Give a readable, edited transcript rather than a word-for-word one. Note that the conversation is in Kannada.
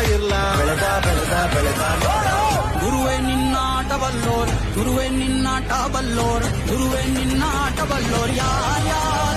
ಇರ್ಲ ಬೆಳೆದ ಬೆಳೆದ ಬೆಳೆದ ಗುರುವೇ ನಿನ್ನಾಟ ಬಲ್ಲೋರ್, ಗುರುವೇ ನಿನ್ನಾಟ ಬಲ್ಲೋರ್, ಗುರುವೇ ನಿನ್ನಾಟ ಬಲ್ಲೋರ್ ಯಾರ್ಯಾರು